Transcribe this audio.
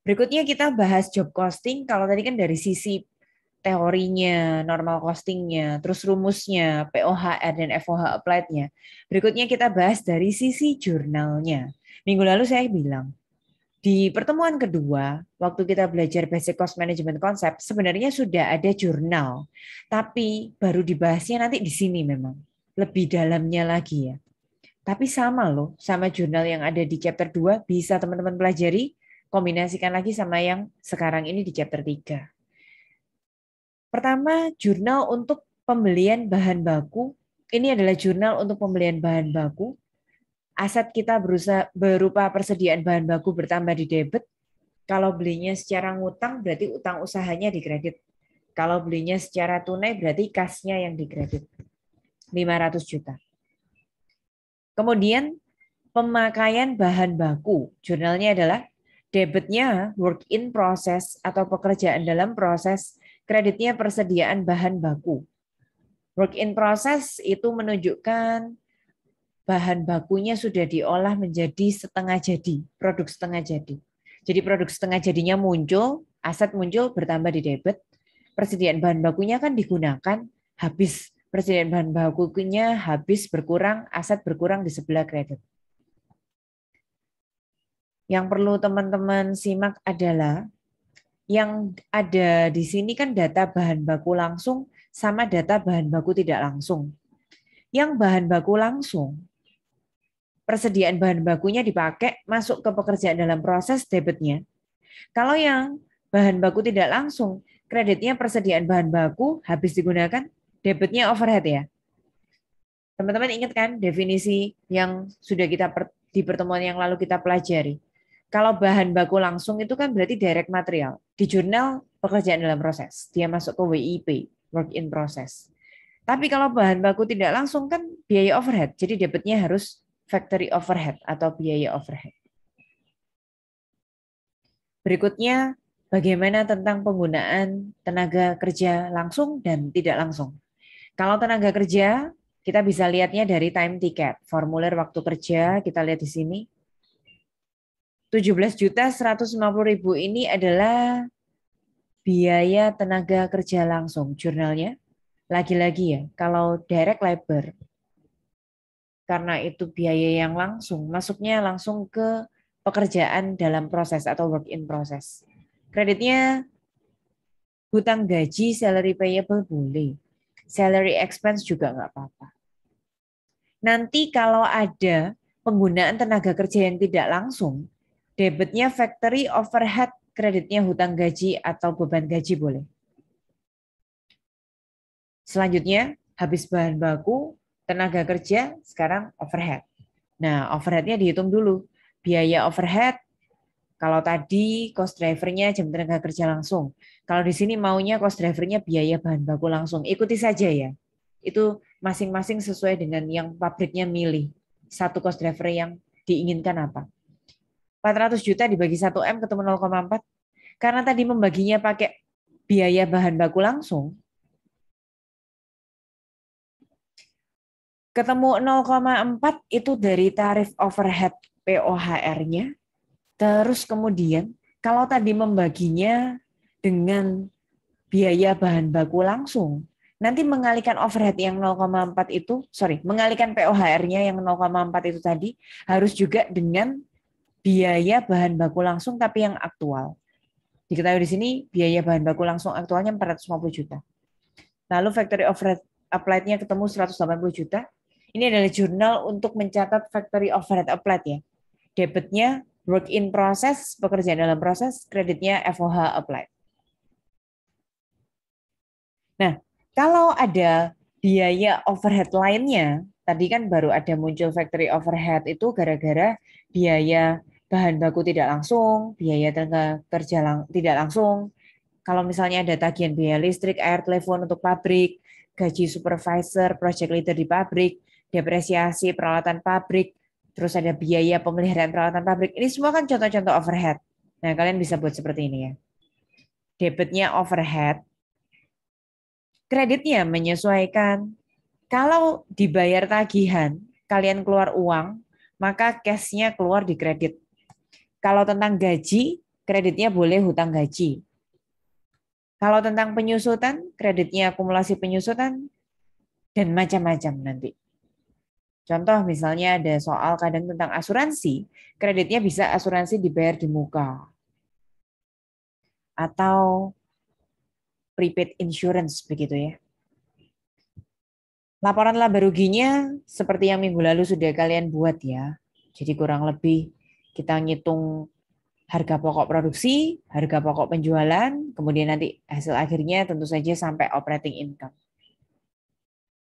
Berikutnya kita bahas job costing. Kalau tadi kan dari sisi teorinya, normal costingnya, terus rumusnya, POHR dan FOH applied-nya. Berikutnya kita bahas dari sisi jurnalnya. Minggu lalu saya bilang, di pertemuan kedua, waktu kita belajar basic cost management concept, sebenarnya sudah ada jurnal. Tapi baru dibahasnya nanti di sini memang. Lebih dalamnya lagi ya. Tapi sama loh, sama jurnal yang ada di chapter 2 bisa teman-teman pelajari, kombinasikan lagi sama yang sekarang ini di chapter 3. Pertama, jurnal untuk pembelian bahan baku. Ini adalah jurnal untuk pembelian bahan baku. Aset kita berupa persediaan bahan baku bertambah di debit. Kalau belinya secara ngutang berarti utang usahanya dikredit. Kalau belinya secara tunai berarti kasnya yang dikredit. 500 juta. Kemudian pemakaian bahan baku. Jurnalnya adalah debitnya work in process atau pekerjaan dalam proses, kreditnya persediaan bahan baku. Work in process itu menunjukkan bahan bakunya sudah diolah menjadi setengah jadi, produk setengah jadi. Jadi produk setengah jadinya muncul, aset muncul bertambah di debit, persediaan bahan bakunya kan digunakan, habis persediaan bahan bakunya habis berkurang, aset berkurang di sebelah kredit. Yang perlu teman-teman simak adalah yang ada di sini kan data bahan baku langsung sama data bahan baku tidak langsung. Yang bahan baku langsung, persediaan bahan bakunya dipakai masuk ke pekerjaan dalam proses debitnya. Kalau yang bahan baku tidak langsung, kreditnya persediaan bahan baku habis digunakan, debitnya overhead ya. Teman-teman ingat kan definisi yang sudah kita di pertemuan yang lalu kita pelajari. Kalau bahan baku langsung itu kan berarti direct material. Di jurnal pekerjaan dalam proses, dia masuk ke WIP, work in process. Tapi kalau bahan baku tidak langsung kan biaya overhead, jadi debitnya harus factory overhead atau biaya overhead. Berikutnya, bagaimana tentang penggunaan tenaga kerja langsung dan tidak langsung. Kalau tenaga kerja, kita bisa lihatnya dari time ticket. Formulir waktu kerja, kita lihat di sini. 17.150.000 ini adalah biaya tenaga kerja langsung. Jurnalnya, lagi-lagi ya, kalau direct labor, karena itu biaya yang langsung, masuknya langsung ke pekerjaan dalam proses atau work in process. Kreditnya hutang gaji, salary payable boleh. Salary expense juga nggak apa-apa. Nanti kalau ada penggunaan tenaga kerja yang tidak langsung, debitnya factory overhead, kreditnya hutang gaji atau beban gaji boleh. Selanjutnya, habis bahan baku, tenaga kerja, sekarang overhead. Nah, overheadnya dihitung dulu. Biaya overhead, kalau tadi cost drivernya jam tenaga kerja langsung. Kalau di sini maunya cost drivernya biaya bahan baku langsung. Ikuti saja ya. Itu masing-masing sesuai dengan yang pabriknya milih. Satu cost driver yang diinginkan apa. 400 juta dibagi 1M ketemu 0,4. Karena tadi membaginya pakai biaya bahan baku langsung, ketemu 0,4 itu dari tarif overhead POHR-nya. Terus kemudian kalau tadi membaginya dengan biaya bahan baku langsung, nanti mengalihkan overhead yang 0,4 itu, mengalihkan POHR-nya yang 0,4 itu tadi harus juga dengan biaya bahan baku langsung tapi yang aktual. Diketahui di sini biaya bahan baku langsung aktualnya 450 juta. Lalu factory overhead applied-nya ketemu 180 juta. Ini adalah jurnal untuk mencatat factory overhead applied ya. Debitnya work in process, pekerjaan dalam proses, kreditnya FOH applied. Nah, kalau ada biaya overhead lainnya, tadi kan baru ada muncul factory overhead itu gara-gara biaya bahan baku tidak langsung, biaya tenaga kerja tidak langsung. Kalau misalnya ada tagihan biaya listrik, air, telepon untuk pabrik, gaji supervisor, project leader di pabrik, depresiasi peralatan pabrik, terus ada biaya pemeliharaan peralatan pabrik. Ini semua kan contoh-contoh overhead. Nah, kalian bisa buat seperti ini ya. Debitnya overhead, kreditnya menyesuaikan. Kalau dibayar tagihan, kalian keluar uang, maka cash-nya keluar di kredit. Kalau tentang gaji, kreditnya boleh hutang gaji. Kalau tentang penyusutan, kreditnya akumulasi penyusutan, dan macam-macam nanti. Contoh misalnya ada soal kadang tentang asuransi, kreditnya bisa asuransi dibayar di muka. Atau prepaid insurance begitu ya. Laporan laba ruginya seperti yang minggu lalu sudah kalian buat ya. Jadi kurang lebih kita ngitung harga pokok produksi, harga pokok penjualan, kemudian nanti hasil akhirnya tentu saja sampai operating income.